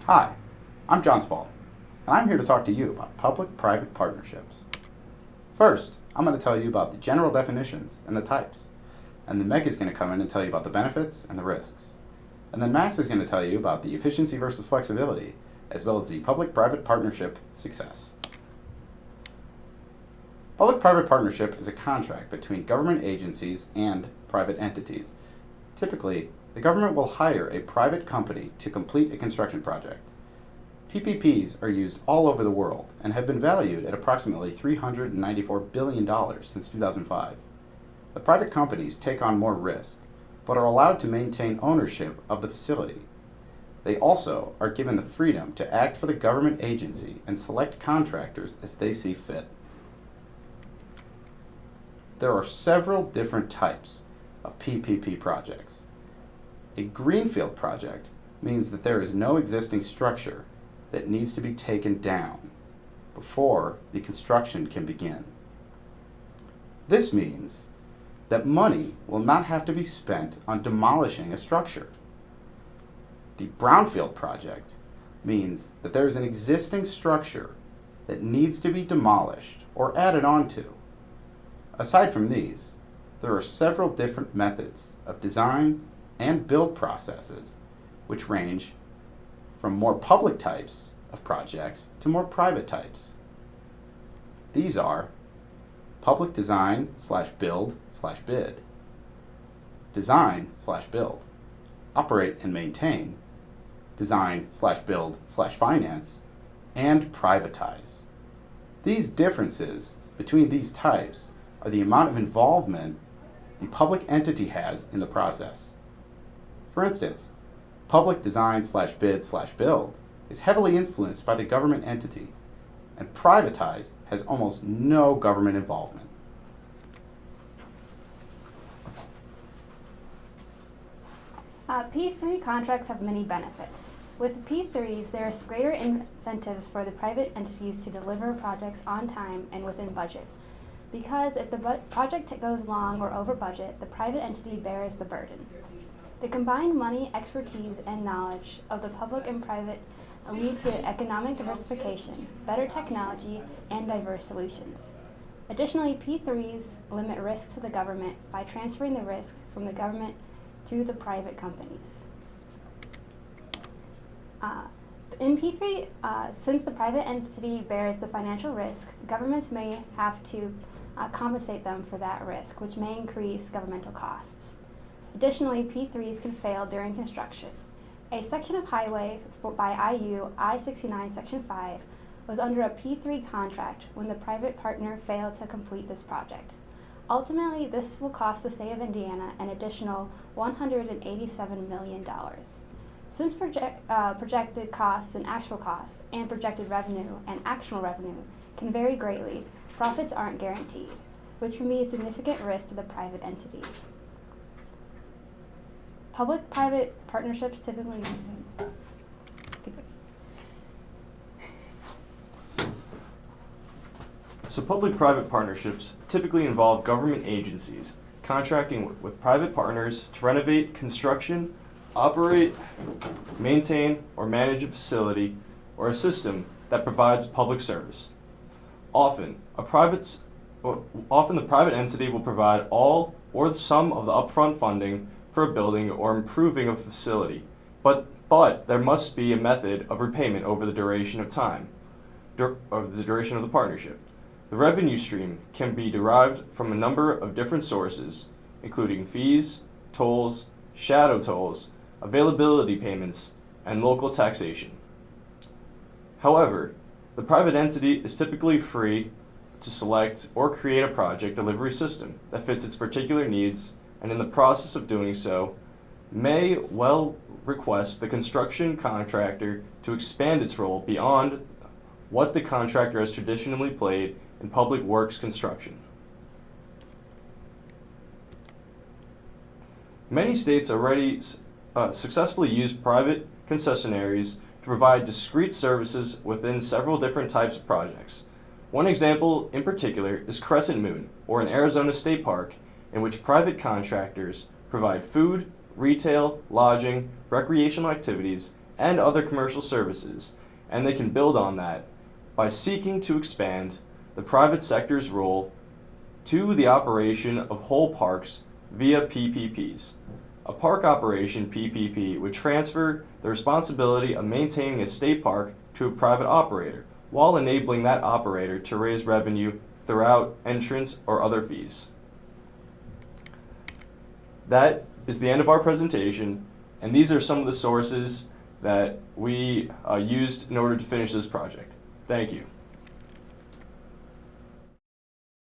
Hi, I'm John Spaulding, and I'm here to talk to you about public-private partnerships. First, I'm going to tell you about the general definitions and the types, and then Meg is going to come in and tell you about the benefits and the risks. And then Max is going to tell you about the efficiency versus flexibility, as well as the public-private partnership success. Public-private partnership is a contract between government agencies and private entities. Typically, the government will hire a private company to complete a construction project. PPPs are used all over the world and have been valued at approximately $394 billion since 2005. The private companies take on more risk, but are allowed to maintain ownership of the facility. They also are given the freedom to act for the government agency and select contractors as they see fit. There are several different types of PPP projects. A greenfield project means that there is no existing structure that needs to be taken down before the construction can begin. This means that money will not have to be spent on demolishing a structure. The brownfield project means that there is an existing structure that needs to be demolished or added onto. Aside from these, there are several different methods of design and build processes which range from more public types of projects to more private types. These are public design / build / bid, design / build, operate and maintain, design / build / finance, and privatize. These differences between these types are the amount of involvement the public entity has in the process. For instance, public design / bid / build is heavily influenced by the government entity, and privatize has almost no government involvement. P3 contracts have many benefits. With P3s, there is greater incentives for the private entities to deliver projects on time and within budget. Because if the project goes long or over budget, the private entity bears the burden. The combined money, expertise, and knowledge of the public and private lead to economic diversification, better technology, and diverse solutions. Additionally, P3s limit risk to the government by transferring the risk from the government to the private companies. In P3, since the private entity bears the financial risk, governments may have to compensate them for that risk, which may increase governmental costs. Additionally, P3s can fail during construction. A section of highway by IU I-69 Section 5 was under a P3 contract when the private partner failed to complete this project. Ultimately, this will cost the state of Indiana an additional $187 million. Since projected costs and actual costs and projected revenue and actual revenue can vary greatly, profits aren't guaranteed, which can be a significant risk to the private entity. Public-private partnerships typically So public-private partnerships typically involve government agencies contracting with private partners to renovate, construction, operate, maintain, or manage a facility or a system that provides public service. Often the private entity will provide all or some of the upfront funding for a building or improving a facility, but there must be a method of repayment over the duration of time, of the duration of the partnership. The revenue stream can be derived from a number of different sources, including fees, tolls, shadow tolls, availability payments, and local taxation. However, the private entity is typically free to select or create a project delivery system that fits its particular needs, and in the process of doing so, may well request the construction contractor to expand its role beyond what the contractor has traditionally played in public works construction. Many states already successfully use private concessionaires to provide discrete services within several different types of projects. One example in particular is Crescent Moon, or an Arizona state park, in which private contractors provide food, retail, lodging, recreational activities, and other commercial services, and they can build on that by seeking to expand the private sector's role to the operation of whole parks via PPPs. A park operation PPP would transfer the responsibility of maintaining a state park to a private operator, while enabling that operator to raise revenue throughout entrance or other fees. That is the end of our presentation, and these are some of the sources that we used in order to finish this project. Thank you.